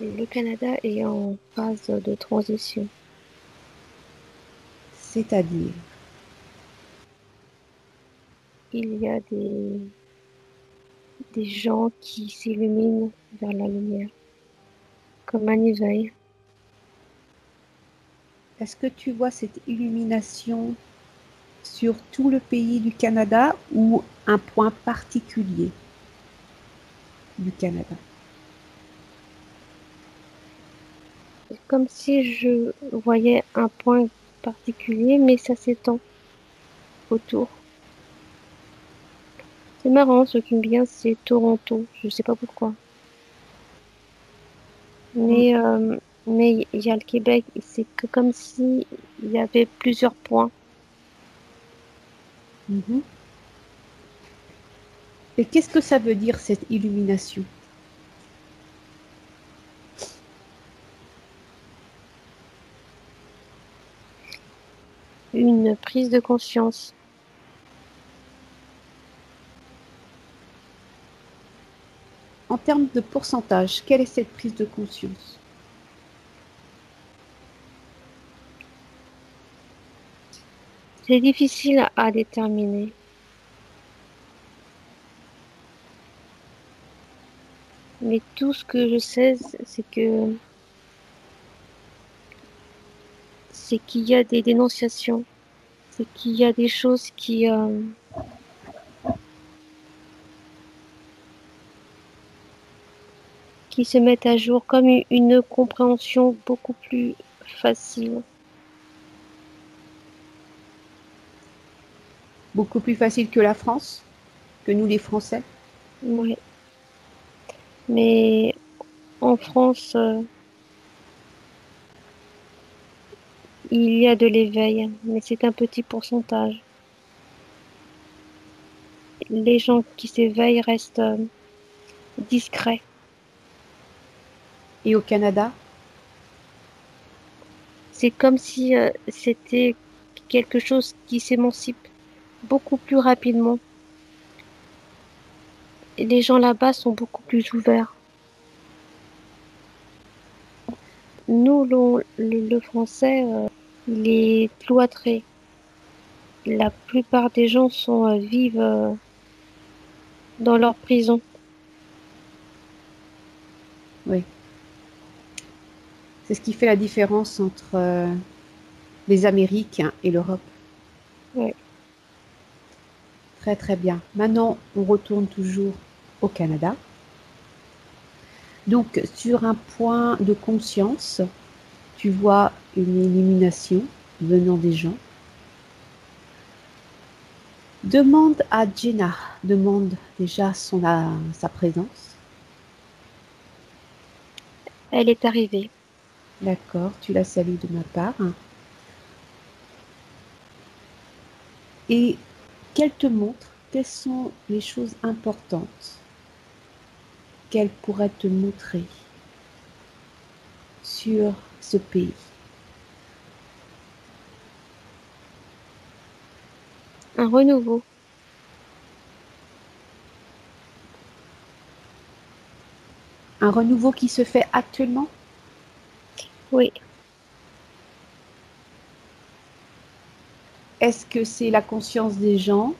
Le Canada est en phase de transition. C'est-à-dire, Il y a des gens qui s'illuminent vers la lumière, comme un éveil. est-ce que tu vois cette illumination sur tout le pays du Canada ou un point particulier du Canada? C'est comme si je voyais un point particulier, mais ça s'étend autour. C'est marrant, ce qui me vient, c'est Toronto. Je sais pas pourquoi. Mm, Mais, euh, mais il y a le Québec, et c'est que comme si il y avait plusieurs points. mhm. Et qu'est-ce que ça veut dire cette illumination? Une prise de conscience. En termes de pourcentage, quelle est cette prise de conscience? C'est difficile à déterminer. Mais tout ce que je sais, c'est qu'il y a des dénonciations, c'est qu'il y a des choses qui se mettent à jour comme une compréhension beaucoup plus facile. Beaucoup plus facile que la France, que nous les Français? Ouais. Mais en France, il y a de l'éveil, mais c'est un petit pourcentage. Les gens qui s'éveillent restent discrets. Et au Canada? C'est comme si c'était quelque chose qui s'émancipe beaucoup plus rapidement. Et les gens là-bas sont beaucoup plus ouverts. Nous, le français, il est cloîtré. La plupart des gens vivent dans leur prison. Oui. C'est ce qui fait la différence entre les Amériques et l'Europe. Ouais. Très très bien. Maintenant, on retourne toujours au Canada. Donc, sur un point de conscience, tu vois une illumination venant des gens. Demande à Jenna, demande déjà sa présence. Elle est arrivée. D'accord, tu la salues de ma part. Et qu'elle te montre quelles sont les choses importantes qu'elle pourrait te montrer sur ce pays. Un renouveau. Un renouveau qui se fait actuellement. Oui, Est-ce que c'est la conscience des gens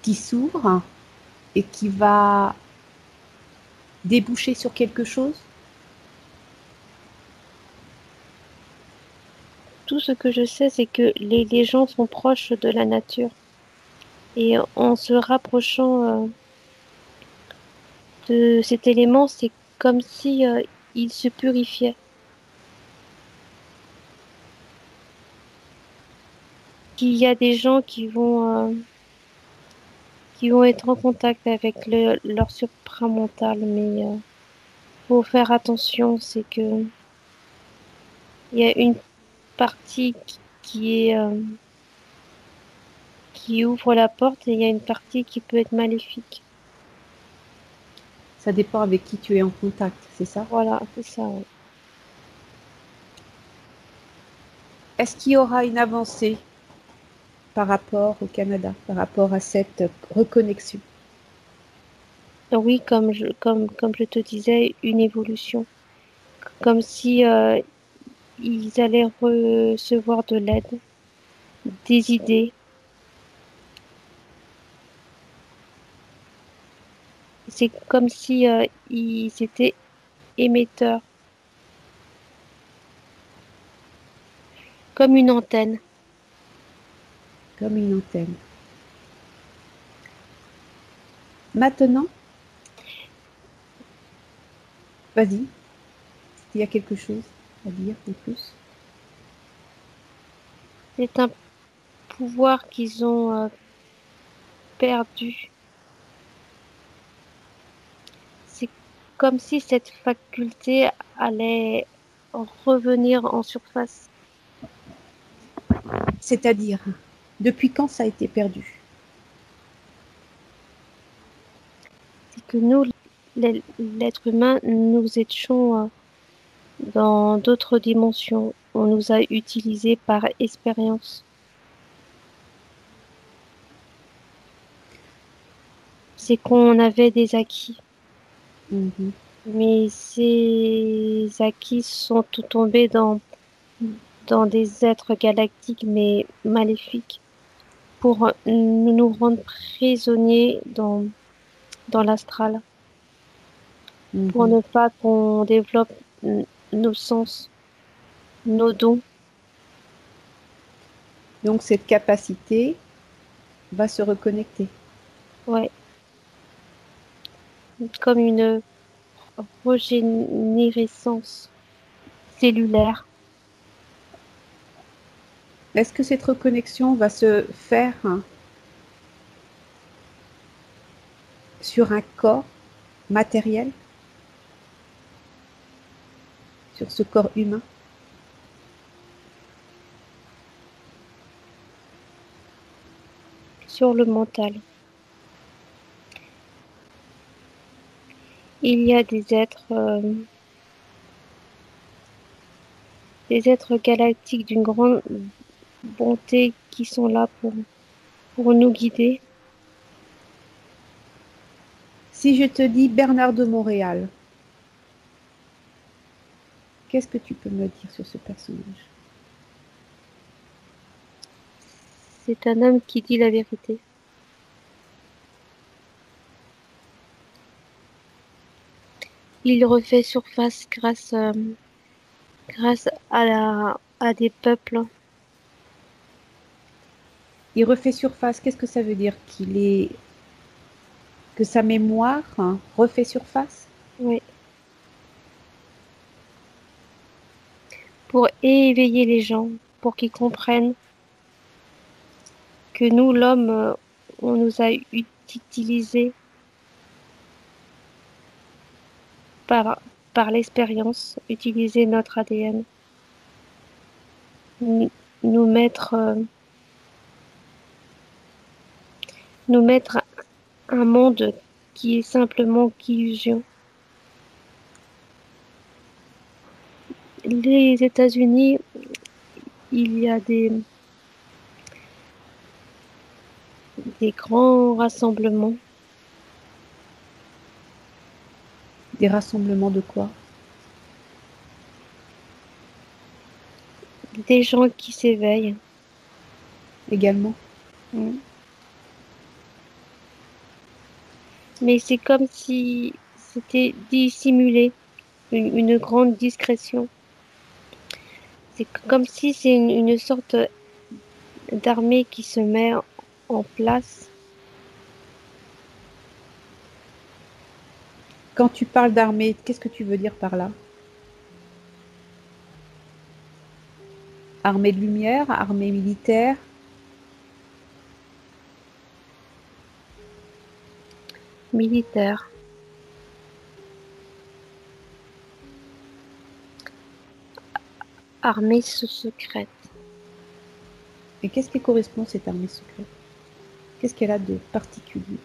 qui s'ouvre et qui va déboucher sur quelque chose? tout ce que je sais, c'est que les gens sont proches de la nature. Et en se rapprochant de cet élément, c'est comme si il se purifiait. Qu'il y a des gens qui vont être en contact avec leur supramental, mais faut faire attention, c'est que il y a une partie qui ouvre la porte et il y a une partie qui peut être maléfique. Ça dépend avec qui tu es en contact, c'est ça? Voilà, c'est ça. Ouais. Est-ce qu'il y aura une avancée par rapport au Canada, par rapport à cette reconnexion? Oui, comme je te disais, une évolution. comme si ils allaient recevoir de l'aide, des idées. C'est comme si ils étaient émetteurs, comme une antenne. comme une antenne. Maintenant, vas-y, il y a quelque chose à dire en plus. C'est un pouvoir qu'ils ont perdu. C'est comme si cette faculté allait revenir en surface. C'est-à-dire, depuis quand ça a été perdu? C'est que nous, l'être humain, nous étions dans d'autres dimensions. On nous a utilisés par expérience. C'est qu'on avait des acquis. Mhm. Mais ces acquis sont tout tombés dans des êtres galactiques, mais maléfiques, pour nous rendre prisonniers dans l'astral, pour Mhm. ne pas qu'on développe nos sens, nos dons. Donc cette capacité va se reconnecter. Ouais, comme une régénérescence cellulaire. Est-ce que cette reconnexion va se faire sur un corps matériel, sur ce corps humain? Sur le mental. Il y a des êtres galactiques d'une grande bonté qui sont là pour nous guider. Si je te dis Bernard de Montréal, qu'est-ce que tu peux me dire sur ce personnage? C'est un homme qui dit la vérité. Il refait surface grâce à des peuples. Il refait surface, qu'est-ce que ça veut dire? Que sa mémoire refait surface? Oui, pour éveiller les gens, pour qu'ils comprennent que nous, l'homme, on nous a utilisés par, par l'expérience, utiliser notre ADN, nous, nous mettre, euh, nous mettre un monde qui est simplement qu'illusion. Les États-Unis, il y a des grands rassemblements, Des rassemblements de quoi? des gens qui s'éveillent. Également. Mm. Mais c'est comme si c'était dissimulé, une grande discrétion. C'est comme si c'est une sorte d'armée qui se met en place. Quand tu parles d'armée, qu'est-ce que tu veux dire par là? Armée de lumière, armée militaire? Militaire, armée secrète, Et qu'est-ce qui correspond à cette armée secrète? Qu'est-ce qu'elle a de particulier?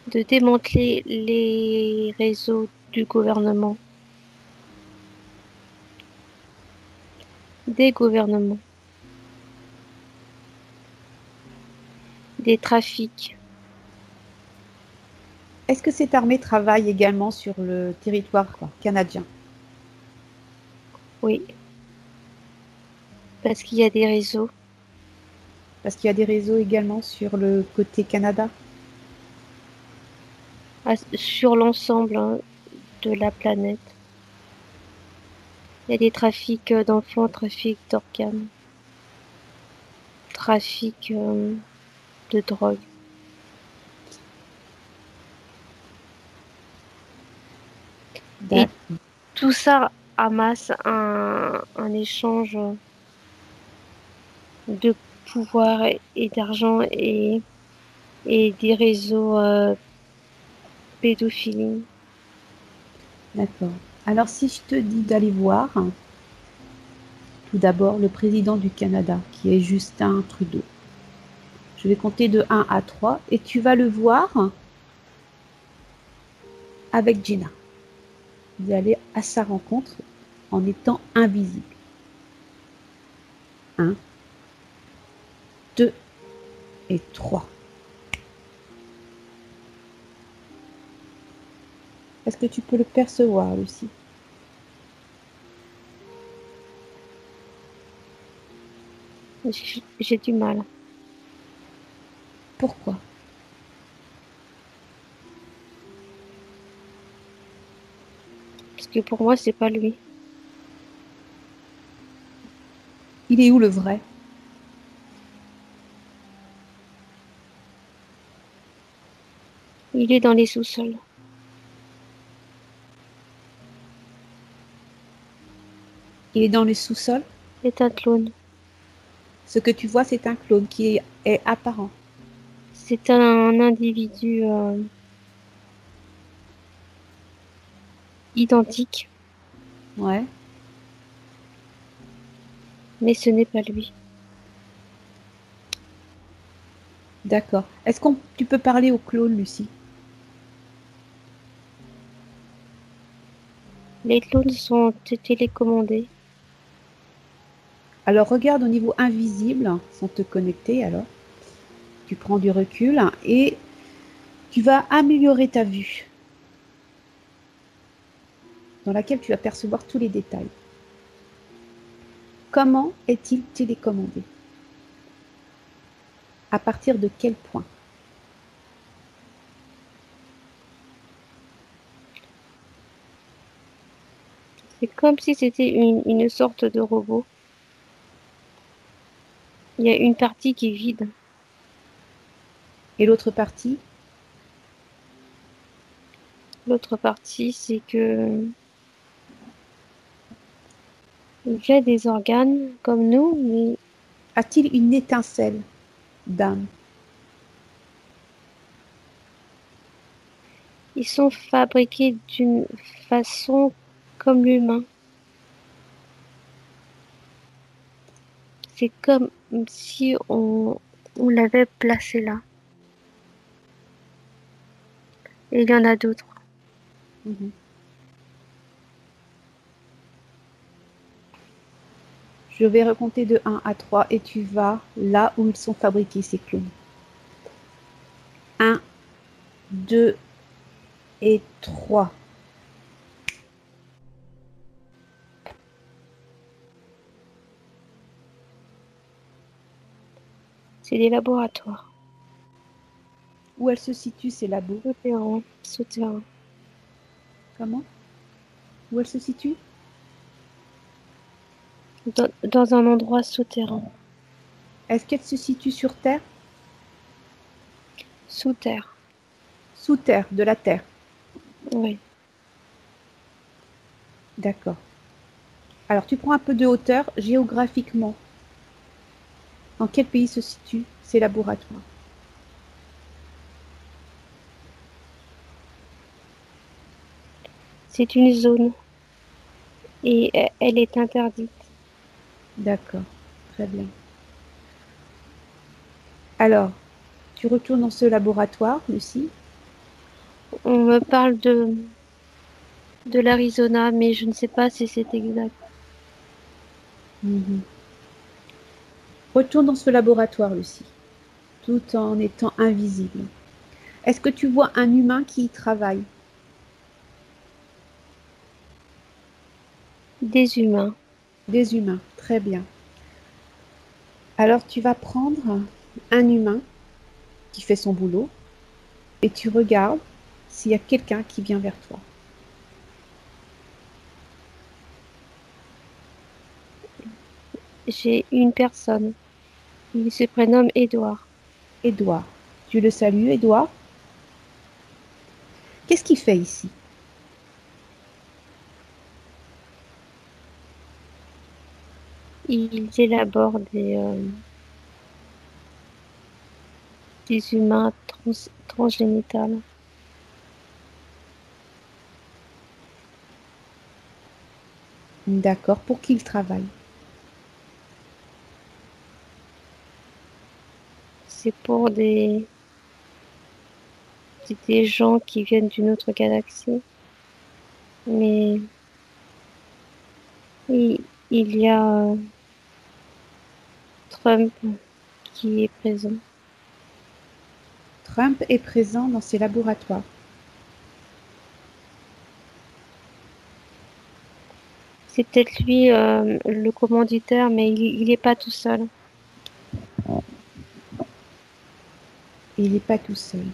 de démanteler les réseaux du gouvernement, des gouvernements, des trafics. Est-ce que cette armée travaille également sur le territoire canadien? Oui, parce qu'il y a des réseaux Parce qu'il y a des réseaux également sur le côté Canada? sur l'ensemble, hein, de la planète. Il y a des trafics d'enfants, trafic d'organes, trafic de drogue. Et D'accord. tout ça amasse un échange de pouvoir et d'argent et des réseaux pédophiles. D'accord. Alors si je te dis d'aller voir, tout d'abord le président du Canada, qui est Justin Trudeau. Je vais compter de 1 à 3 et tu vas le voir avec Gina. Vous allez à sa rencontre en étant invisible. 1, 2 et 3. Est-ce que tu peux le percevoir, Lucie? J'ai du mal. Pourquoi? Parce que pour moi, c'est pas lui. Il est où le vrai? Il est dans les sous-sols. Il est dans le sous-sol. C'est un clone. Ce que tu vois, c'est un clone qui est apparent. C'est un individu identique, Ouais, mais ce n'est pas lui. d'accord. Est-ce que tu peux parler au clone, Lucie? Les clones sont télécommandés. Alors regarde au niveau invisible, sans te connecter alors. Tu prends du recul et tu vas améliorer ta vue, dans laquelle tu vas percevoir tous les détails. Comment est-il télécommandé? À partir de quel point? C'est comme si c'était une sorte de robot. Il y a une partie qui est vide. Et l'autre partie? L'autre partie, c'est que il y a des organes comme nous, mais A-t-il une étincelle d'âme? ils sont fabriqués d'une façon comme l'humain. C'est comme si on l'avait placé là. Et il y en a d'autres. Mhm. Je vais recompter de 1 à 3 et tu vas là où ils sont fabriqués, ces clones. 1, 2 et 3. C'est des laboratoires. Où elles se situent, ces labos? Souterrains, souterrains. Comment? Où elles se situent? Dans un endroit souterrain. Est-ce qu'elles se situent sur Terre? Sous terre. Sous terre, de la Terre. Oui. D'accord. Alors, tu prends un peu de hauteur géographiquement. Dans quel pays se situent ces laboratoires? C'est une zone. Et elle est interdite. D'accord, très bien. Alors, tu retournes dans ce laboratoire, Lucie. On me parle de l'Arizona, mais je ne sais pas si c'est exact. Mhm. Retourne dans ce laboratoire, Lucie, tout en étant invisible. Est-ce que tu vois un humain qui y travaille? Des humains. Des humains, très bien. Alors tu vas prendre un humain qui fait son boulot et tu regardes s'il y a quelqu'un qui vient vers toi. J'ai une personne. Il se prénomme Édouard. Édouard. Tu le salues, Édouard? Qu'est-ce qu'il fait ici? Il élabore des humains transgénitales. D'accord, pour qui il travaille? C'est pour des gens qui viennent d'une autre galaxie. Mais il y a Trump qui est présent. Trump est présent dans ses laboratoires. C'est peut-être lui le commanditaire, mais il n'est pas tout seul. Il n'est pas tout seul.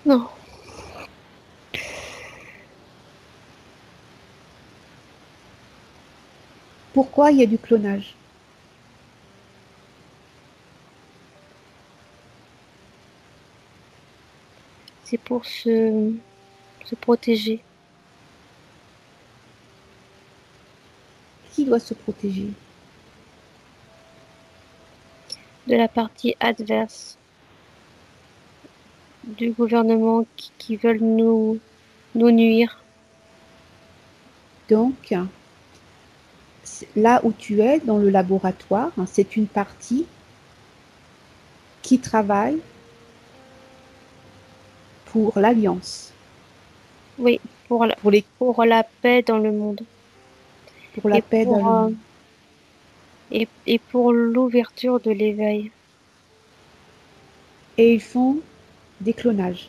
Non, Pourquoi il y a du clonage? c'est pour se protéger Qui doit se protéger? de la partie adverse du gouvernement qui veulent nous nuire. Donc, là où tu es, dans le laboratoire, c'est une partie qui travaille pour l'Alliance, Oui, pour, les, pour la paix dans le monde pour la et paix dans le monde. et pour l'ouverture de l'éveil. Et ils font des clonages.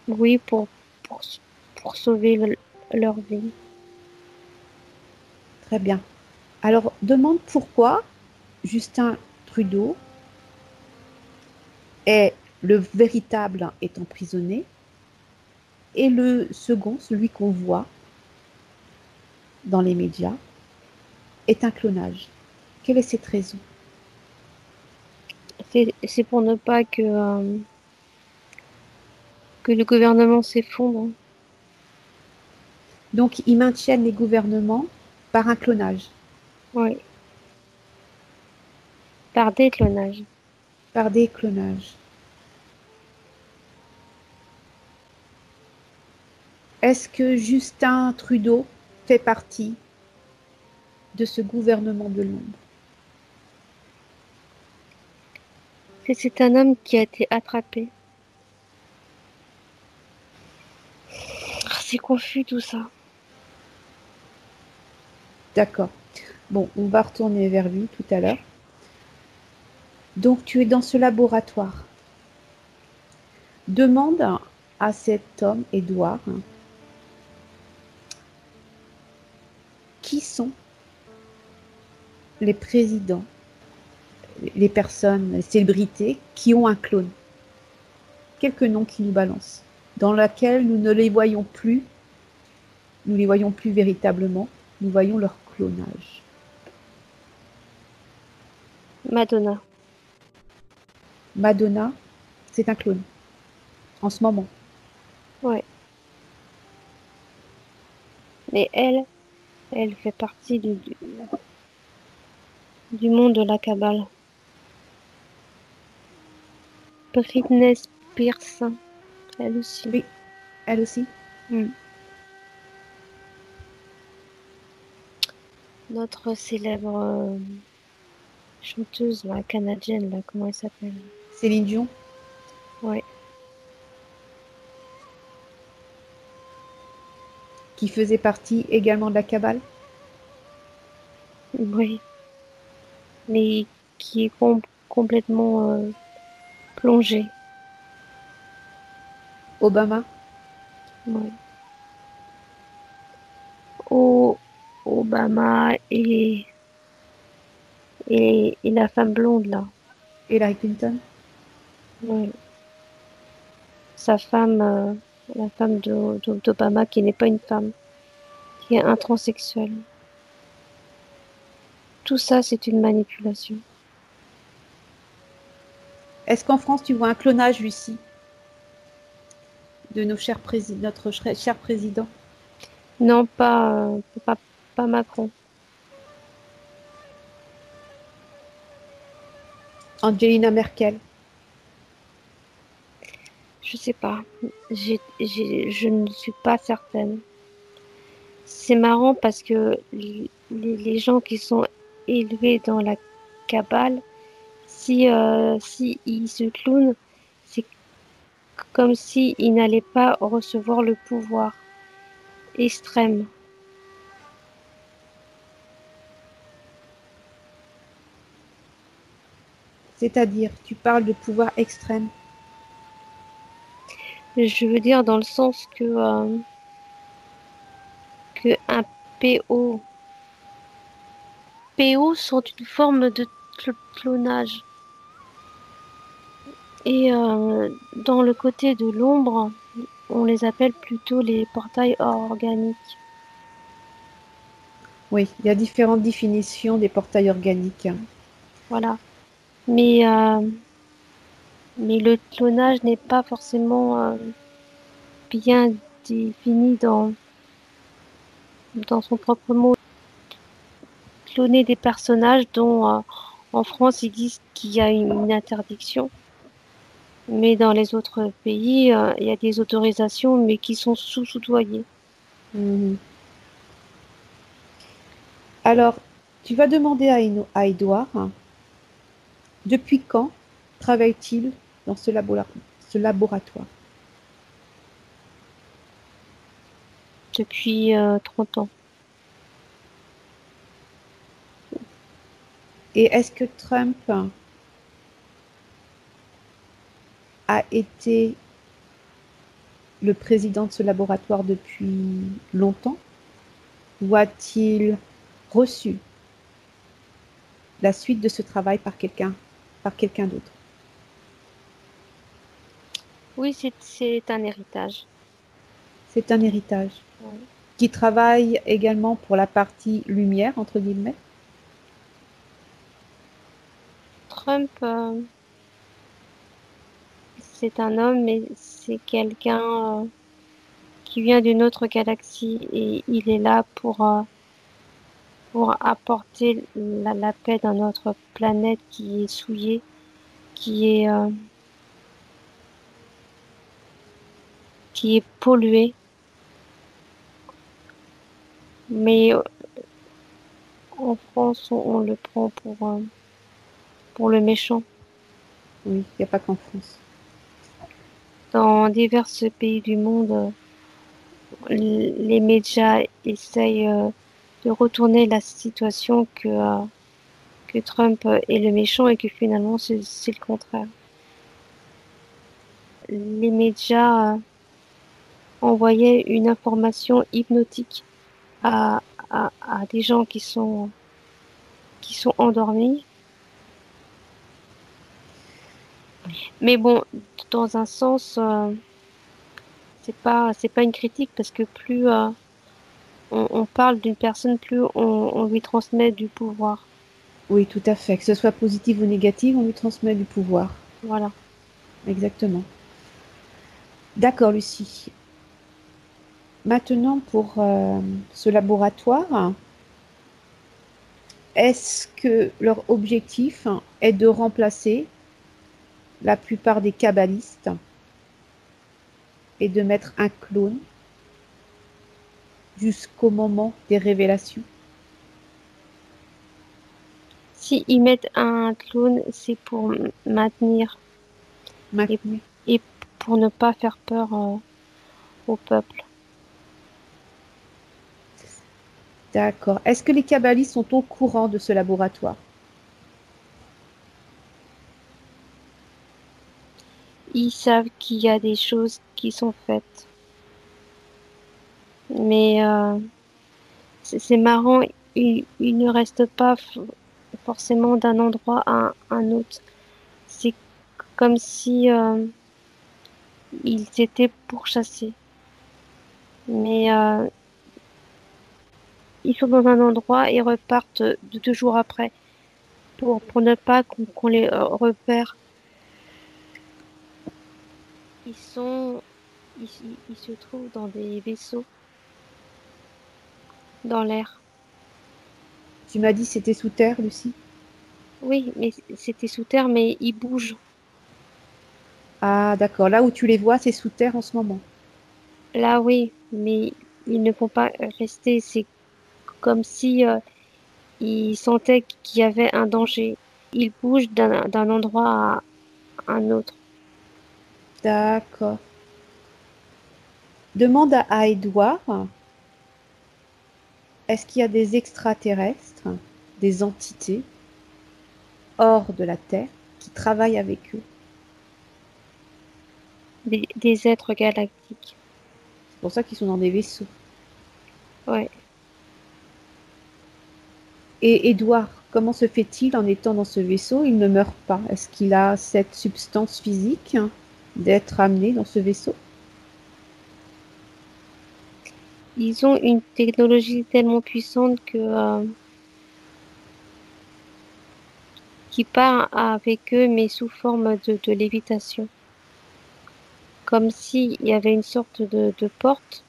Oui, pour, pour sauver leur vie. Très bien. Alors, demande pourquoi Justin Trudeau est le véritable est emprisonné et le second, celui qu'on voit dans les médias, est un clonage. Quelle est cette raison? C'est pour ne pas que le gouvernement s'effondre. Donc, ils maintiennent les gouvernements par un clonage, Oui, par déclonage. par des clonages. Est-ce que Justin Trudeau fait partie de ce gouvernement de l'ombre? C'est un homme qui a été attrapé. Ah, c'est confus tout ça. D'accord. Bon, on va retourner vers lui tout à l'heure. Donc, tu es dans ce laboratoire. Demande à cet homme, Édouard, qui sont les présidents, les personnes, les célébrités qui ont un clone. Quelques noms qui nous balancent, dans laquelle nous ne les voyons plus, nous les voyons plus véritablement, nous voyons leur clonage. Madonna. Madonna, c'est un clone, en ce moment. Ouais. Mais elle fait partie du monde de la Kabbale. Britney Spears, elle aussi. Oui, elle aussi. Hmm. Notre célèbre chanteuse, la canadienne, là, comment elle s'appelle? Céline Dion, Ouais, qui faisait partie également de la Kabbale. oui. Mais qui est complètement plongée. Obama. Oui. O- Obama et la femme blonde, là. Hillary Clinton. Oui. Sa femme, la femme d'Obama, qui n'est pas une femme, qui est intransexuelle. Tout ça, c'est une manipulation. Est-ce qu'en France, tu vois un clonage, Lucie, de notre cher président? Non, pas Macron. Angelina Merkel. Je sais pas. Je ne suis pas certaine. C'est marrant parce que les gens qui sont élevés dans la cabale, si ils se clownent, c'est comme si ils n'allaient pas recevoir le pouvoir extrême. C'est-à-dire, tu parles de pouvoir extrême. Je veux dire dans le sens que un PO, PO sont une forme de clonage. Et dans le côté de l'ombre, on les appelle plutôt les portails organiques. Oui, il y a différentes définitions des portails organiques. Voilà. Mais, euh, mais le clonage n'est pas forcément bien défini dans son propre mot. Cloner des personnages dont en France ils disent qu'il y a une interdiction, mais dans les autres pays il y a des autorisations, mais qui sont sous-soudoyées. Mhm. Alors, tu vas demander à Edouard, hein, depuis quand travaille-t-il dans ce laboratoire? Depuis 30 ans. Et est-ce que Trump a été le président de ce laboratoire depuis longtemps? Ou a-t-il reçu la suite de ce travail par quelqu'un d'autre? Oui, c'est un héritage. C'est un héritage Ouais. qui travaille également pour la partie lumière, entre guillemets. Trump, c'est un homme, mais c'est quelqu'un qui vient d'une autre galaxie et il est là pour apporter la paix dans notre planète qui est souillée, qui est, euh, qui est polluée. Mais en France, on le prend pour le méchant. Oui, il n'y a pas qu'en France. Dans divers pays du monde, les médias essayent de retourner la situation que Trump est le méchant et que finalement c'est le contraire. Les médias envoyaient une information hypnotique à, à des gens qui sont endormis. Mais bon, dans un sens, c'est pas une critique parce que plus on parle d'une personne, plus on lui transmet du pouvoir. Oui, tout à fait. Que ce soit positif ou négatif, on lui transmet du pouvoir. Voilà. Exactement. D'accord, Lucie. Maintenant, pour ce laboratoire, est-ce que leur objectif est de remplacer la plupart des kabbalistes et de mettre un clone jusqu'au moment des révélations? Si ils mettent un clone, c'est pour maintenir et, Maintenir. et pour ne pas faire peur au peuple. D'accord. Est-ce que les kabbalistes sont au courant de ce laboratoire? Ils savent qu'il y a des choses qui sont faites. Mais c'est marrant, il ne reste pas forcément d'un endroit à un autre. C'est comme si ils étaient pourchassés. Mais ils sont dans un endroit et repartent 2 jours après pour ne pas qu'on les repère. Ils sont, ils se trouvent dans des vaisseaux dans l'air. Tu m'as dit que c'était sous terre, Lucie? Oui, mais c'était sous terre, mais ils bougent. Ah, d'accord. Là où tu les vois, c'est sous terre en ce moment. Là, oui, mais ils ne vont pas rester. C'est comme si ils sentaient qu'il y avait un danger. Ils bougent d'un endroit à un autre. D'accord. Demande à Édouard, est-ce qu'il y a des extraterrestres, des entités hors de la Terre qui travaillent avec eux? Des êtres galactiques. C'est pour ça qu'ils sont dans des vaisseaux. Ouais. Et Édouard, comment se fait-il en étant dans ce vaisseau, il ne meurt pas? Est-ce qu'il a cette substance physique d'être amené dans ce vaisseau? Ils ont une technologie tellement puissante que qui part avec eux, mais sous forme de lévitation. Comme s'il y avait une sorte de porte,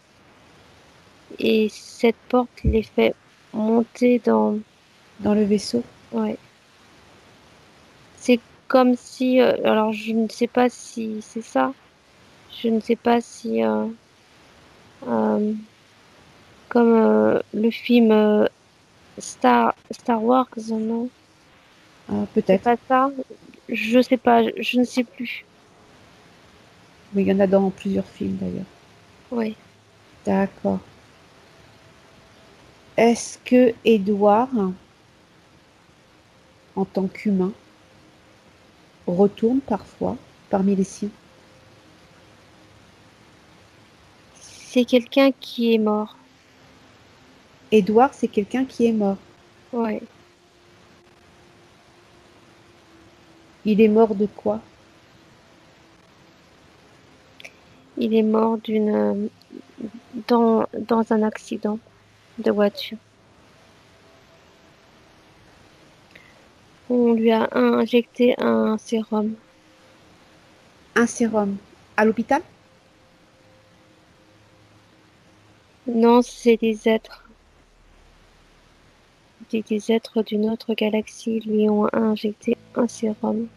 et cette porte les fait monter dans... Dans le vaisseau? Ouais. C'est comme si... alors, je ne sais pas si c'est ça. Je ne sais pas si... euh, comme le film Star Wars, non? Ah, C'est peut-être. pas ça? Je sais pas, je ne sais plus. Mais il y en a dans plusieurs films d'ailleurs. Ouais. D'accord. Est-ce que Édouard, en tant qu'humain, retourne parfois parmi les siens? C'est quelqu'un qui est mort. Édouard, c'est quelqu'un qui est mort. Ouais. Il est mort de quoi? Il est mort dans un accident de voiture. On lui a injecté un sérum. Un sérum. À l'hôpital? Non, c'est des êtres d'une autre galaxie lui ont injecté un sérum.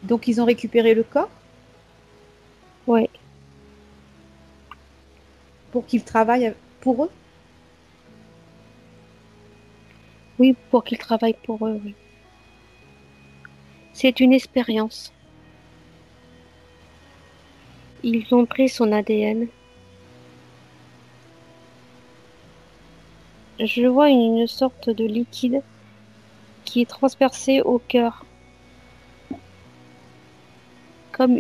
Donc ils ont récupéré le corps Ouais. pour qu'il travaille pour eux? Oui, pour qu'il travaille pour eux. Oui. C'est une expérience. Ils ont pris son ADN. Je vois une sorte de liquide qui est transpercé au cœur, comme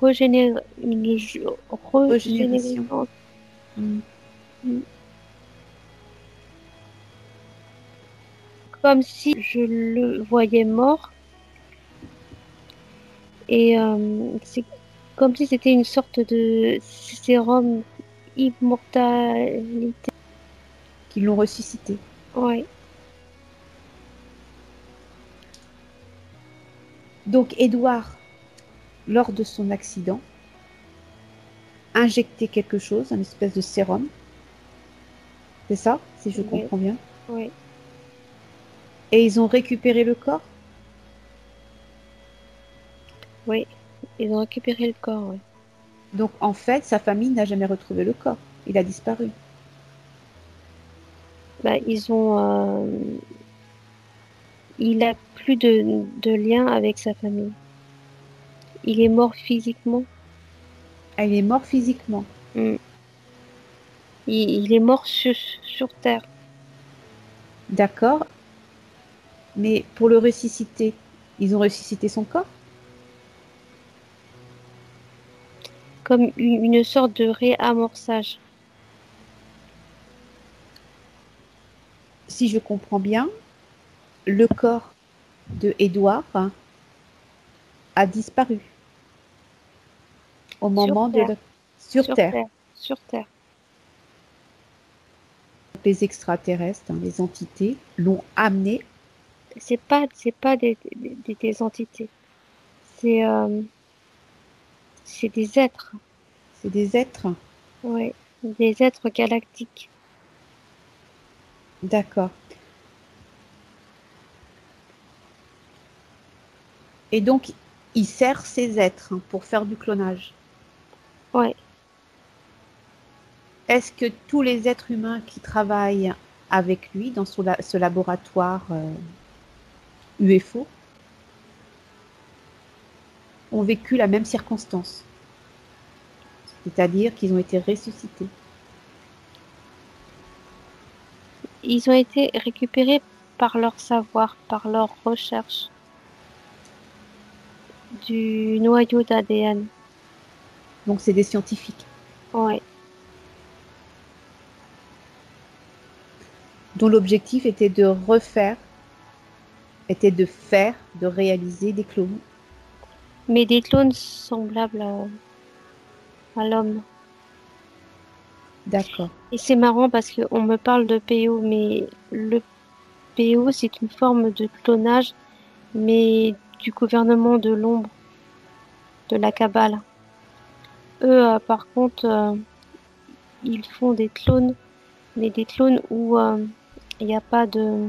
Régénération. régénérescence. Hmm. Comme si je le voyais mort, et c'est comme si c'était une sorte de sérum immortalité. Qu'ils l'ont ressuscité. Ouais. Donc Édouard, lors de son accident, injectait quelque chose, un espèce de sérum. C'est ça, si je Ouais. comprends bien. Ouais. Et ils ont récupéré le corps. Oui, ils ont récupéré le corps, ouais. Donc en fait, sa famille n'a jamais retrouvé le corps. Il a disparu. Bah, il a plus de lien avec sa famille. Il est mort physiquement. Ah, il est mort physiquement. Mm. Il est mort sur Terre. D'accord. Mais pour le ressusciter, ils ont ressuscité son corps. comme une sorte de réamorçage. Si je comprends bien, le corps de Édouard a disparu au Sur moment de Terre, la... sur sur Terre. Terre, sur Terre. Les extraterrestres, les entités, l'ont amené. C'est pas des entités. C'est c'est des êtres. C'est des êtres. Ouais, des êtres galactiques. D'accord. Et donc, il sert ces êtres pour faire du clonage. Ouais. Est-ce que tous les êtres humains qui travaillent avec lui dans ce laboratoire UFO ont vécu la même circonstance? C'est-à-dire qu'ils ont été ressuscités. Ils ont été récupérés par leur savoir, par leur recherche du noyau d'ADN. Donc, c'est des scientifiques Ouais. dont l'objectif était de refaire, était de faire, de réaliser des clones. Mais des clones semblables à l'homme. D'accord. Et c'est marrant parce qu'on me parle de PO, mais le PO, c'est une forme de clonage, mais du gouvernement de l'ombre, de la Kabbale. Eux, par contre, ils font des clones, mais des clones où il n'y a pas de,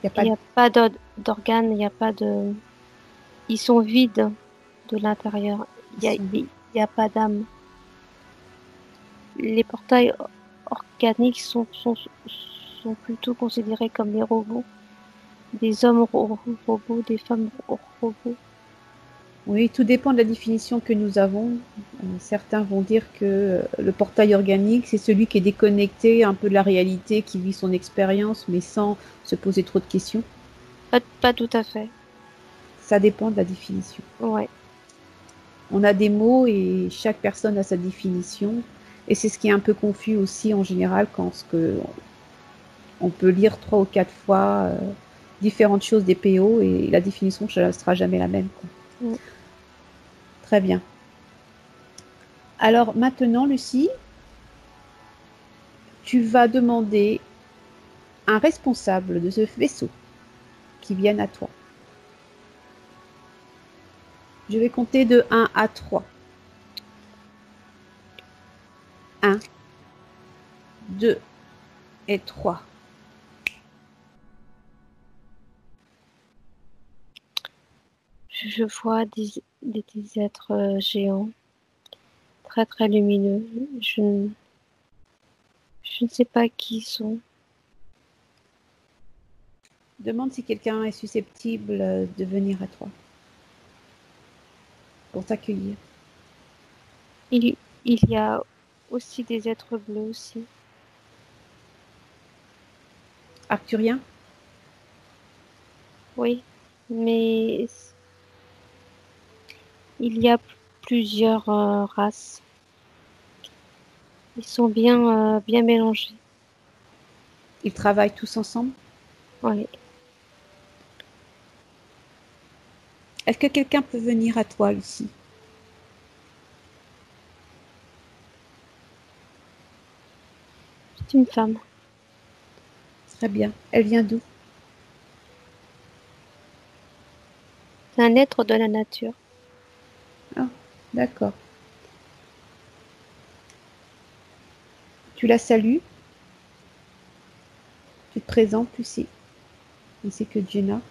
Il n'y a il pas y de... a pas d'organes, il n'y a pas de, ils sont vides de l'intérieur. Ils sont... Il y a pas d'âme. Les portails organiques sont plutôt considérés comme des robots, des hommes robots, des femmes robots. Oui, tout dépend de la définition que nous avons. Certains vont dire que le portail organique, c'est celui qui est déconnecté un peu de la réalité, qui vit son expérience, mais sans se poser trop de questions. Pas tout à fait. Ça dépend de la définition. Ouais. On a des mots et chaque personne a sa définition. Et c'est ce qui est un peu confus aussi en général quand on peut lire 3 ou 4 fois différentes choses des PO et la définition ne sera jamais la même, quoi. Mm. Très bien. Alors maintenant, Lucie, tu vas demander un responsable de ce vaisseau qui vienne à toi. Je vais compter de 1 à 3. 1, 2 et 3. Je vois des êtres géants, très très lumineux. Je ne sais pas qui ils sont. Demande si quelqu'un est susceptible de venir à toi pour t'accueillir. Il y a aussi des êtres bleus aussi. Arthurien? Oui, mais il y a plusieurs races. Ils sont bien mélangés. Ils travaillent tous ensemble? Oui. Est-ce que quelqu'un peut venir à toi, Lucie? C'est une femme. Très bien. Elle vient d'où? C'est un être de la nature. Ah, d'accord. Tu la salues? Tu te présentes, Lucie? Ainsi que Jenna.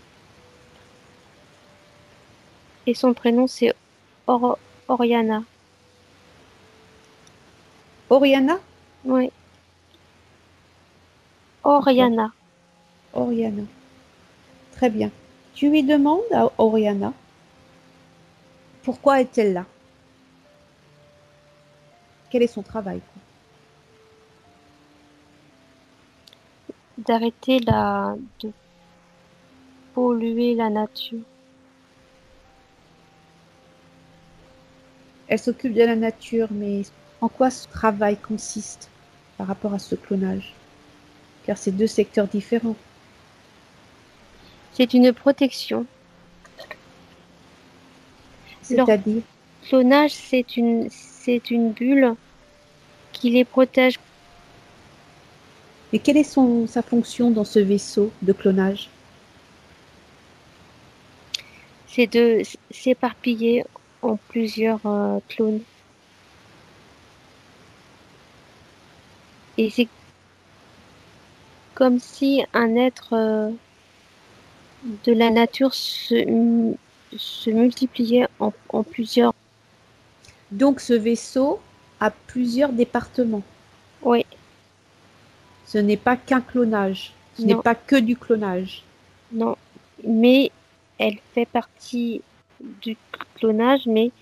Et son prénom, c'est Oriana. Oriana? Oui, D'accord. Oriana. Oriana. Très bien. Tu lui demandes à Oriana pourquoi est-elle là? Quel est son travail, quoi? D'arrêter de polluer la nature. Elle s'occupe de la nature, mais en quoi ce travail consiste par rapport à ce clonage? Car c'est deux secteurs différents. C'est une protection. Leur C'est-à-dire, clonage, c'est une bulle qui les protège. mais quelle est sa fonction dans ce vaisseau de clonage? C'est de s'éparpiller en plusieurs clones. Et c'est comme si un être de la nature se multipliait en plusieurs. Donc ce vaisseau a plusieurs départements. Oui, Ce n'est pas qu'un clonage. Ce n'est non, pas que du clonage. non. Mais elle fait partie du clonage, mais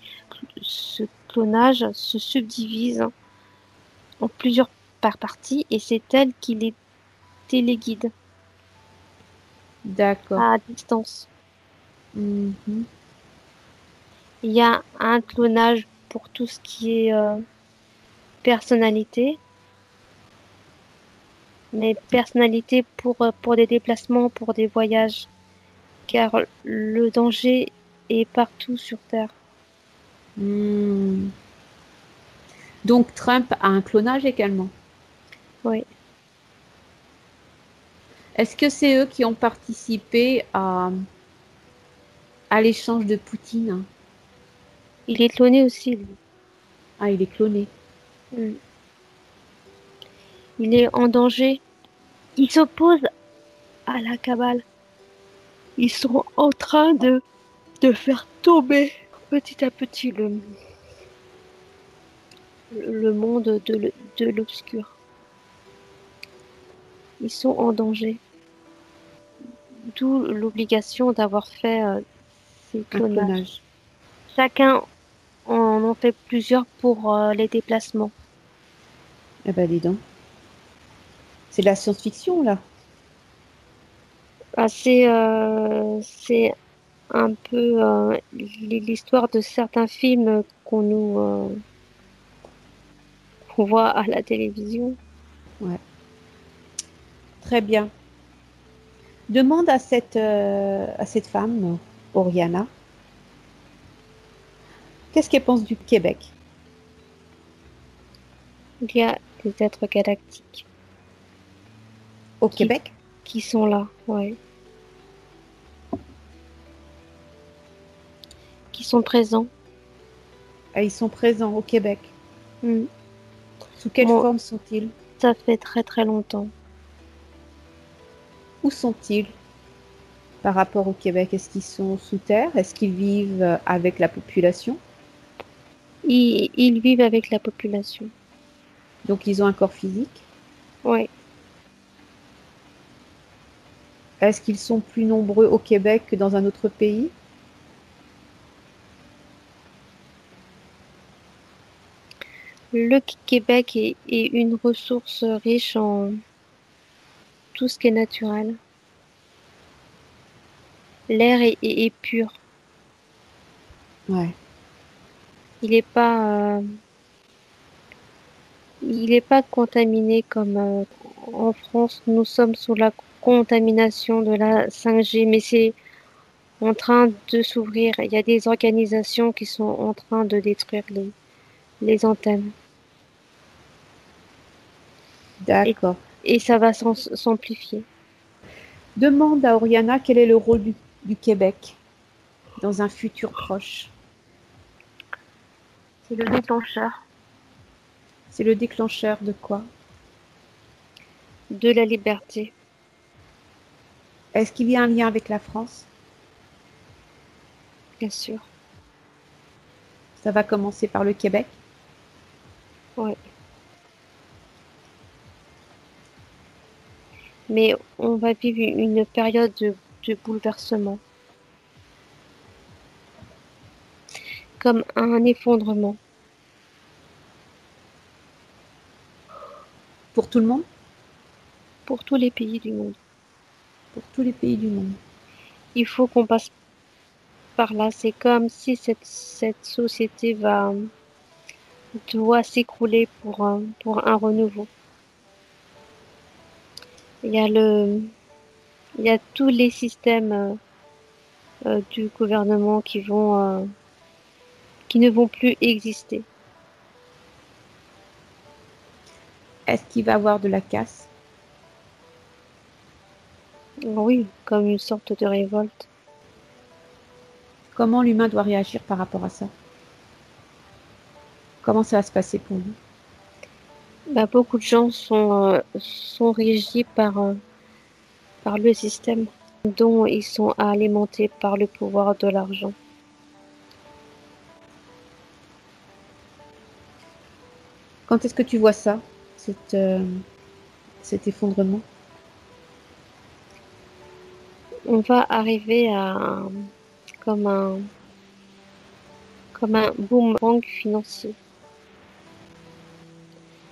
ce clonage se subdivise en plusieurs par parties et c'est elle qui les téléguide D'accord. à distance. Mhm. Il y a un clonage pour tout ce qui est personnalité, mais personnalité pour des déplacements, pour des voyages, car le danger est partout sur Terre. Hmm. Donc Trump a un clonage également. Oui, Est-ce que c'est eux qui ont participé à l'échange de Poutine? il est cloné aussi, lui. Ah, il est cloné. Mm. Il est en danger. Il s'oppose à la cabale. Ils sont en train de faire tomber petit à petit le monde de l'obscur. Ils sont en danger. D'où l'obligation d'avoir fait ces Un clonages. clonage. Chacun en fait plusieurs pour les déplacements. Eh ben, dis donc. C'est de la science-fiction, là. Ah, c'est un peu l'histoire de certains films qu'on voit à la télévision. Ouais. Très bien. Demande à cette femme, Oriana, qu'est-ce qu'elle pense du Québec? Il y a des êtres galactiques Au qui, Québec? qui sont là, ouais, qui sont présents. Ah, ils sont présents au Québec. Mm. Sous quelle Moi, forme sont-ils? ça fait très très longtemps. Où sont-ils par rapport au Québec? Est-ce qu'ils sont sous terre? Est-ce qu'ils vivent avec la population? Ils vivent avec la population. Donc ils ont un corps physique? Ouais. Est-ce qu'ils sont plus nombreux au Québec que dans un autre pays? Le Québec est une ressource riche en tout ce qui est naturel. L'air est pur. Ouais, Il n'est pas, il est pas contaminé comme en France. Nous sommes sous la contamination de la 5G, mais c'est en train de s'ouvrir. Il y a des organisations qui sont en train de détruire les antennes. Et, d'accord. et ça va s'amplifier. Demande à Oriana quel est le rôle du Québec dans un futur proche. C'est le déclencheur C'est le déclencheur de quoi? de la liberté, Est-ce qu'il y a un lien avec la France? bien sûr. Ça va commencer par le Québec. Ouais. Mais on va vivre une période de bouleversement, comme un effondrement Pour tout le monde? pour tous les pays du monde. Pour tous les pays du monde. Il faut qu'on passe par là. C'est comme si cette société doit s'écrouler pour un renouveau. Il y a il y a tous les systèmes du gouvernement qui ne vont plus exister. Est-ce qu'il va y avoir de la casse? Oui, comme une sorte de révolte. Comment l'humain doit réagir par rapport à ça? Comment ça va se passer pour lui? Bah, beaucoup de gens sont régis par le système dont ils sont alimentés par le pouvoir de l'argent. Quand est-ce que tu vois ça, cet effondrement? On va arriver comme un, comme un boomerang financier.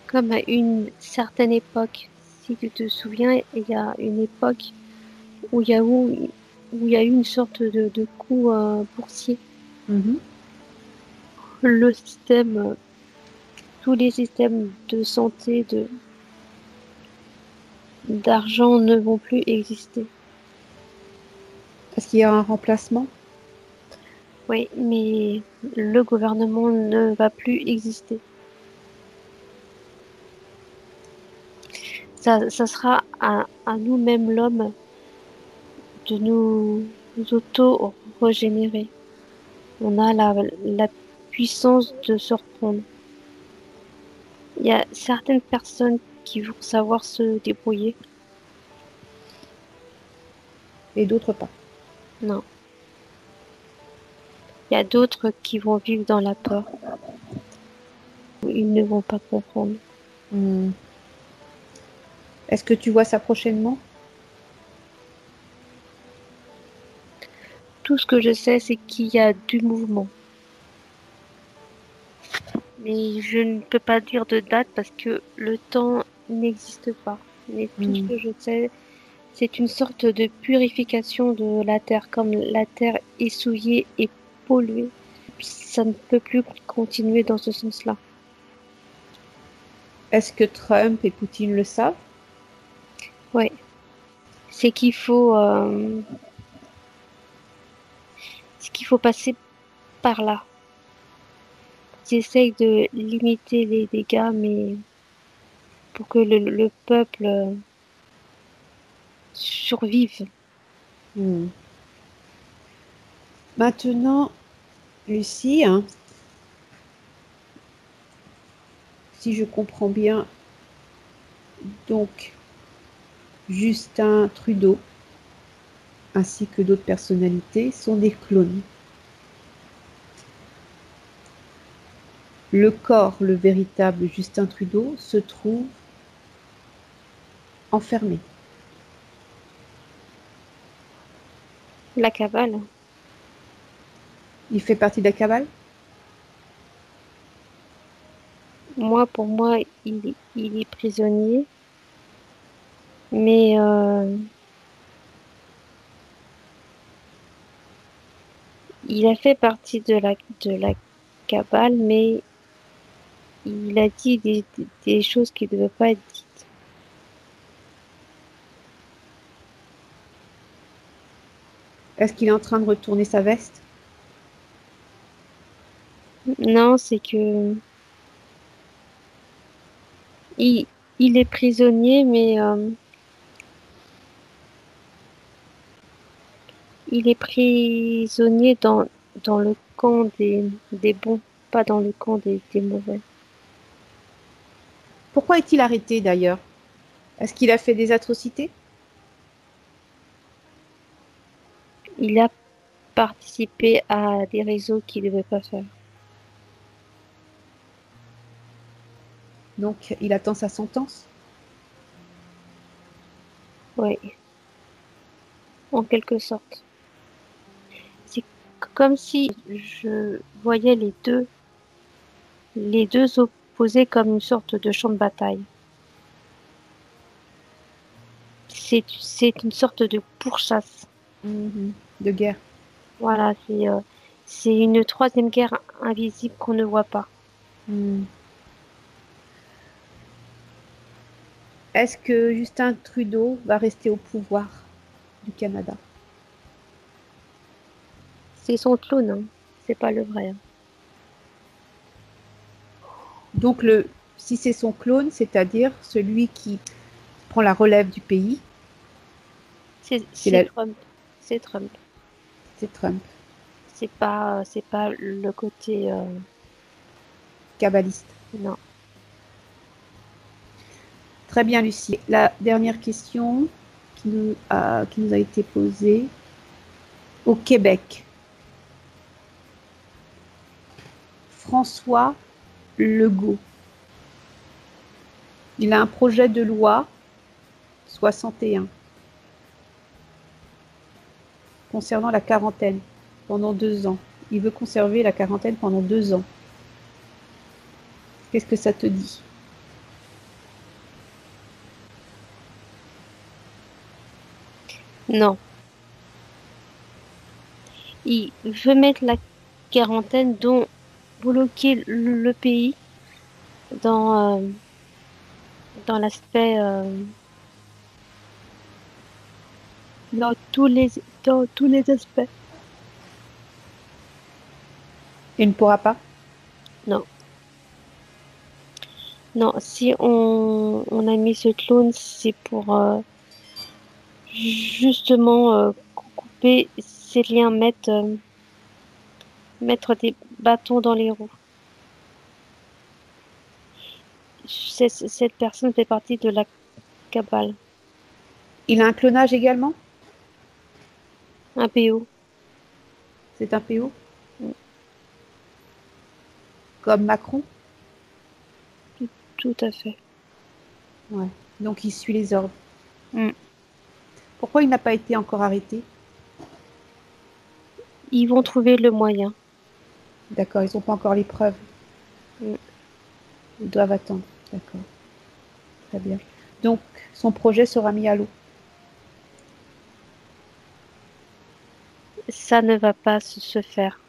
Comme à une certaine époque. Si tu te souviens, il y a une époque où il y a eu une sorte de coup boursier. Mhm. Le système, tous les systèmes de santé, d'argent ne vont plus exister. Est-ce qu'il y a un remplacement? Oui, mais le gouvernement ne va plus exister. Ça sera à nous-mêmes, l'homme, de nous auto-régénérer. On a la puissance de se reprendre. Il y a certaines personnes qui vont savoir se débrouiller. Et d'autres pas. Non. Il y a d'autres qui vont vivre dans la peur. Ils ne vont pas comprendre. Hmm. Est-ce que tu vois ça prochainement? Tout ce que je sais, c'est qu'il y a du mouvement. Mais je ne peux pas dire de date parce que le temps n'existe pas. Mais tout ce Hmm. que je sais, c'est une sorte de purification de la Terre. Comme la Terre est souillée et polluée, ça ne peut plus continuer dans ce sens-là. Est-ce que Trump et Poutine le savent? Ouais. C'est qu'il faut passer par là. Ils essayent de limiter les dégâts, mais pour que le peuple survive. Hmm. Maintenant, Lucie, hein, si je comprends bien, donc Justin Trudeau ainsi que d'autres personnalités sont des clones. Le corps, le véritable Justin Trudeau, se trouve enfermé. La cabale, Il fait partie de la cabale? pour moi, il est prisonnier, mais il a fait partie de la cabale, mais il a dit des choses qui ne devaient pas être dites. Est-ce qu'il est en train de retourner sa veste? Non, c'est que il, il est prisonnier, mais il est prisonnier dans le camp des bons, pas dans le camp des mauvais. Pourquoi est-il arrêté d'ailleurs? Est-ce qu'il a fait des atrocités? Il a participé à des réseaux qu'il ne devait pas faire. Donc il attend sa sentence? Oui, en quelque sorte. C'est comme si je voyais les deux opposés comme une sorte de champ de bataille. C'est une sorte de pourchasse. Mhm. De guerre. Voilà, c'est une troisième guerre invisible qu'on ne voit pas. Hmm. Est-ce que Justin Trudeau va rester au pouvoir du Canada? C'est son clone, hein. C'est pas le vrai, hein. Donc, si c'est son clone, c'est-à-dire celui qui prend la relève du pays, c'est C'est Trump. C'est Trump. c'est Trump, C'est pas le côté, kabbaliste. non. Très bien, Lucie. La dernière question qui nous a été posée. Au Québec, François Legault, il a un projet de loi 61 concernant la quarantaine pendant 2 ans. Il veut conserver la quarantaine pendant 2 ans. Qu'est-ce que ça te dit? Non. Il veut mettre la quarantaine, dont bloquer le pays dans, dans l'aspect, dans dans tous les aspects. Il ne pourra pas. Non. Non, si on a mis ce clone, c'est pour justement couper ces liens, mettre des bâtons dans les roues. Cette personne fait partie de la cabale, Il a un clonage également. un PO. C'est un PO Mm, comme Macron. tout, tout à fait. Ouais. Donc il suit les ordres. Mm. Pourquoi il n'a pas été encore arrêté? Ils vont trouver le moyen. D'accord, ils n'ont pas encore les preuves. Mm. Ils doivent attendre. D'accord, très bien. Donc son projet sera mis à l'eau. Ça ne va pas se faire.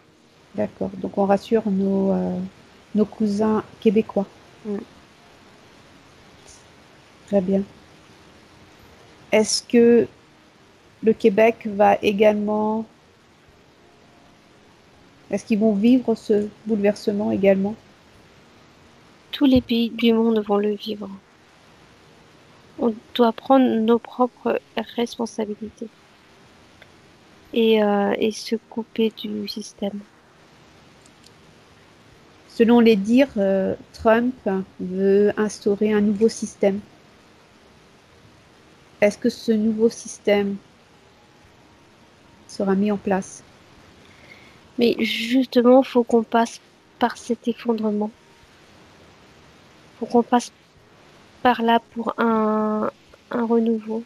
D'accord. Donc on rassure nos cousins québécois. Mm. Très bien. Est-ce que le Québec va également... Est-ce qu'ils vont vivre ce bouleversement également? Tous les pays du monde vont le vivre. On doit prendre nos propres responsabilités et se couper du système. Selon les dires, Trump veut instaurer un nouveau système. Est-ce que ce nouveau système sera mis en place? Mais justement, faut qu'on passe par cet effondrement. Faut qu'on passe par là pour un renouveau.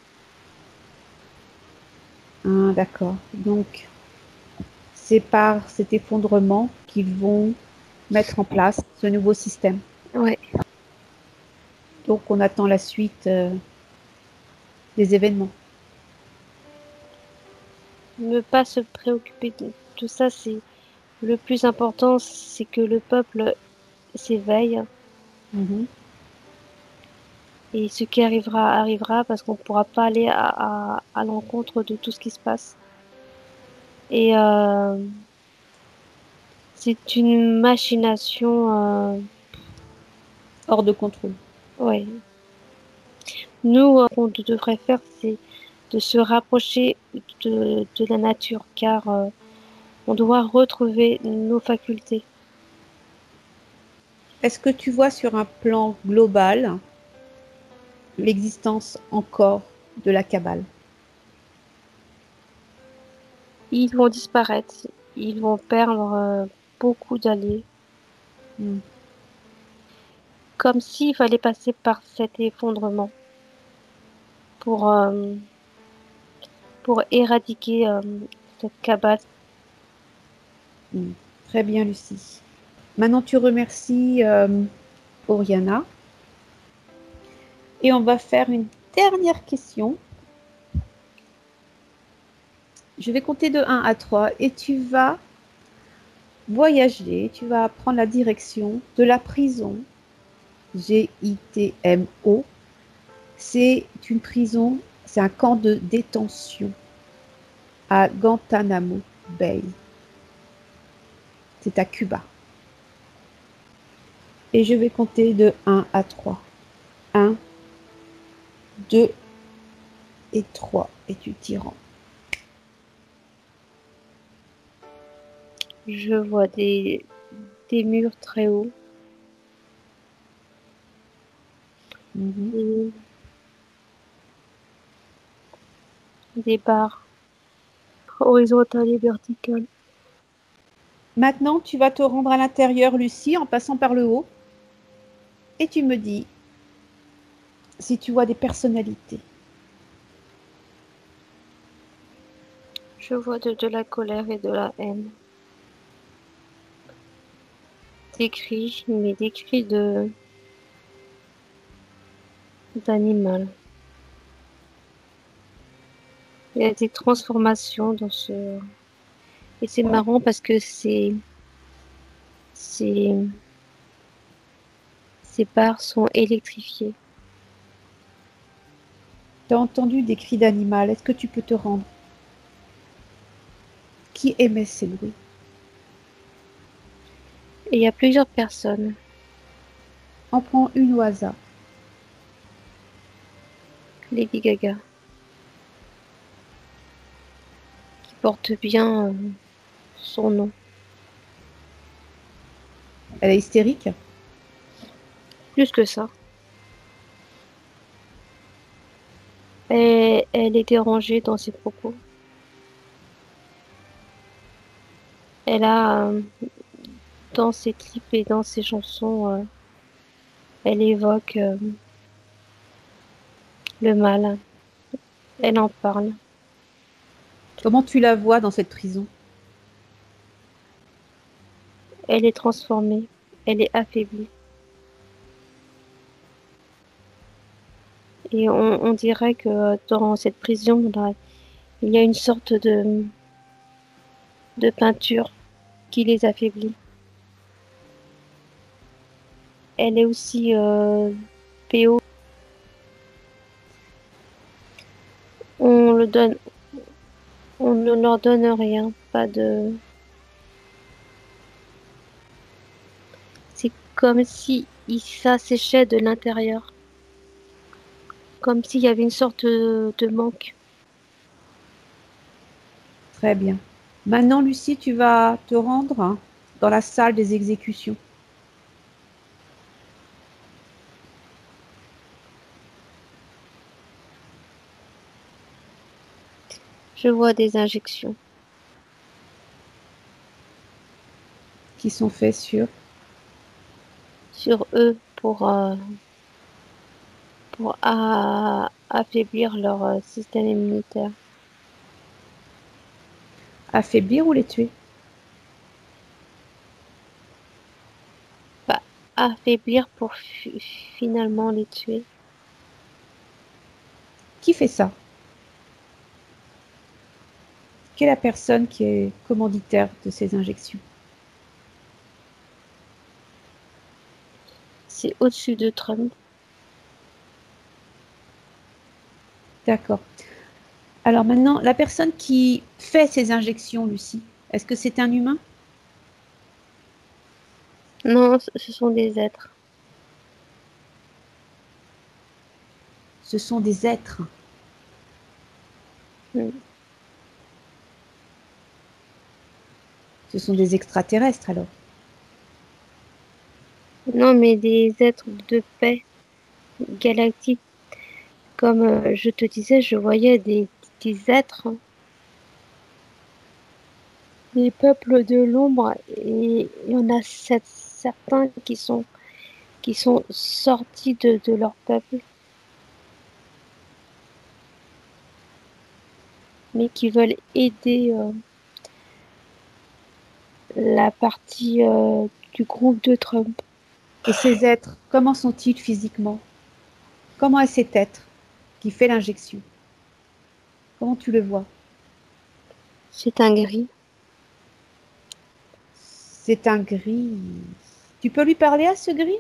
Ah, d'accord. Donc, c'est par cet effondrement qu'ils vont mettre en place ce nouveau système. Ouais. Donc, on attend la suite des événements. Ne pas se préoccuper de tout ça, c'est le plus important, c'est que le peuple s'éveille Mhm. et ce qui arrivera arrivera parce qu'on ne pourra pas aller à l'encontre de tout ce qui se passe. Et c'est une machination. Hors de contrôle. Ouais. Nous, ce qu'on devrait faire, c'est de se rapprocher de la nature, car on doit retrouver nos facultés. Est-ce que tu vois sur un plan global l'existence encore de la cabale? Ils vont disparaître, ils vont perdre beaucoup d'alliés, Hmm. comme s'il fallait passer par cet effondrement pour, euh, pour éradiquer cette cabale. Hmm. Très bien, Lucie. Maintenant, tu remercies Oriana. Et on va faire une dernière question. Je vais compter de 1 à 3 et tu vas voyager, tu vas prendre la direction de la prison GITMO. C'est une prison, c'est un camp de détention à Guantanamo Bay. C'est à Cuba. Et je vais compter de 1 à 3. 1, 2 et 3. Et tu t'y rends. Je vois des murs très hauts. Mhm. Des barres horizontales et verticales. Maintenant, tu vas te rendre à l'intérieur, Lucie, en passant par le haut. Et tu me dis si tu vois des personnalités. Je vois de la colère et de la haine. Des cris, mais des cris d'animal. Il y a des transformations dans ce... Et c'est marrant parce que ces barres sont électrifiées. Tu as entendu des cris d'animal. Est-ce que tu peux te rendre? Qui émet ces bruits? Et il y a plusieurs personnes. En prends une au hasard. Lady Gaga, qui porte bien son nom. Elle est hystérique? Plus que ça. Et elle est dérangée dans ses propos. Elle a, dans ses clips et dans ses chansons, elle évoque le mal. Elle en parle. Comment tu la vois dans cette prison? Elle est transformée. Elle est affaiblie. Et on dirait que dans cette prison, là, il y a une sorte de peinture qui les affaiblit. Elle est aussi PO. On le donne, on ne leur donne rien, pas de. C'est comme si ça séchait de l'intérieur, comme s'il y avait une sorte de manque. Très bien. Maintenant, Lucie, tu vas te rendre dans la salle des exécutions. Je vois des injections Qui sont faits sur eux pour affaiblir leur système immunitaire. affaiblir ou les tuer. Pas affaiblir pour finalement les tuer. Qui fait ça? Quelle est la personne qui est commanditaire de ces injections? C'est au-dessus de Trump. D'accord. Alors maintenant, la personne qui fait ces injections, Lucie, est-ce que c'est un humain? Non, ce sont des êtres. Ce sont des êtres. Mm. Ce sont des extraterrestres alors. Non, mais des êtres de paix galactique. Comme je te disais, je voyais des êtres, des peuples de l'ombre, et il y en a certains qui sont sortis de leur peuple, mais qui veulent aider la partie du groupe de Trump. Et ces êtres, comment sont-ils physiquement? Comment est cet être qui fait l'injection? Comment tu le vois? C'est un gris. C'est un gris. Tu peux lui parler à ce gris?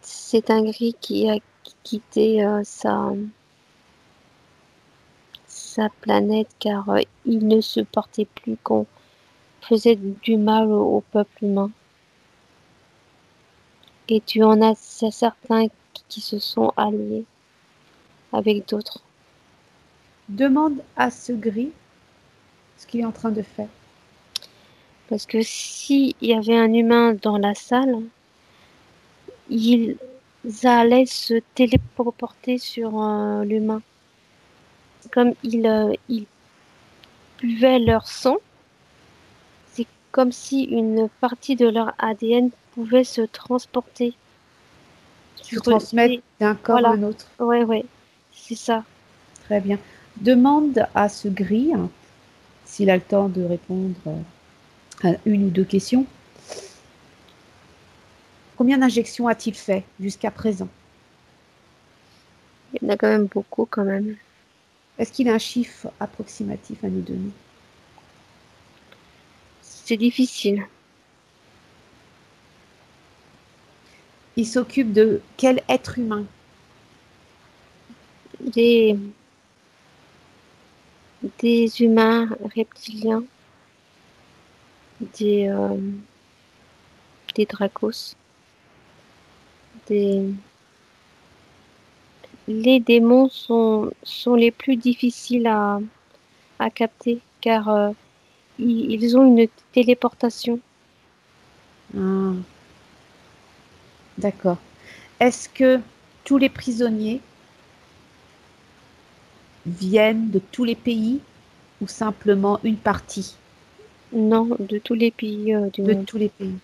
C'est un gris qui a quitté sa planète car il ne supportait plus qu'on faisait du mal au peuple humain. Et tu en as certains qui se sont alliés avec d'autres. Demande à ce gris ce qu'il est en train de faire. Parce que s'il y avait un humain dans la salle, ils allaient se téléporter sur l'humain. Comme ils buvaient leur sang, c'est comme si une partie de leur ADN pouvait se transporter Se sur eux. transmettre d'un corps à Voilà, un autre. ouais, ouais, c'est ça. Très bien. Demande à ce gris, s'il a le temps de répondre à une ou deux questions, combien d'injections a-t-il fait jusqu'à présent? Il y en a quand même beaucoup quand même. Est-ce qu'il a un chiffre approximatif à nous donner? C'est difficile. Il s'occupe de quel être humain? Des, des humains reptiliens, des, euh, des dracos, des... Les démons sont les plus difficiles à capter car ils ont une téléportation. Ah, d'accord. Est-ce que tous les prisonniers viennent de tous les pays ou simplement une partie Non, de tous les pays du de monde. tous les pays?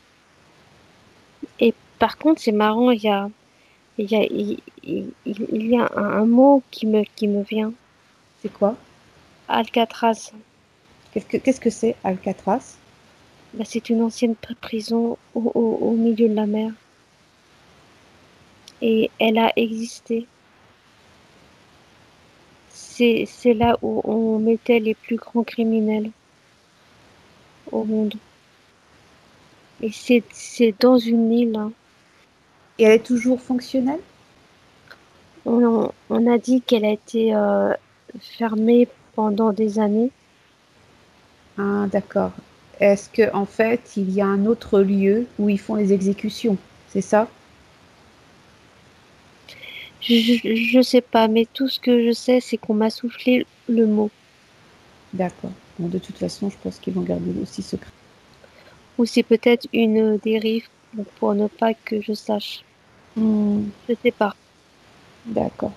Et par contre, c'est marrant, il y a un mot qui me vient. C'est quoi? Alcatraz. Qu'est-ce que c'est, Alcatraz? Bah, c'est une ancienne prison au milieu de la mer. Et elle a existé. C'est là où on mettait les plus grands criminels au monde. Et c'est dans une île, hein. Et elle est toujours fonctionnelle? On a dit qu'elle a été fermée pendant des années. Ah, d'accord. Est-ce que en fait, il y a un autre lieu où ils font les exécutions? C'est ça? Je sais pas, mais tout ce que je sais, c'est qu'on m'a soufflé le mot. D'accord. Bon, de toute façon, je pense qu'ils vont garder aussi secret. Ou c'est peut-être une dérive pour ne pas que je sache. Hmm, Je sais pas. d'accord.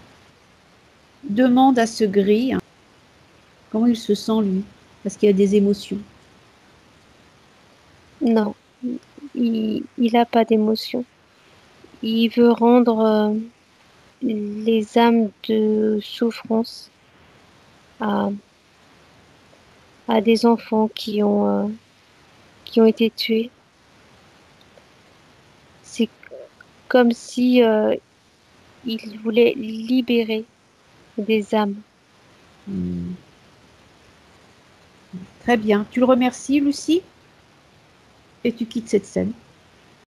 Demande à ce gris comment il se sent lui, parce qu'il y a des émotions. Non, il a pas d'émotion. Il veut rendre les âmes de souffrance à, à des enfants qui ont été tués. C'est comme si il voulait libérer des âmes. Hmm, très bien. Tu le remercies, Lucie, et tu quittes cette scène.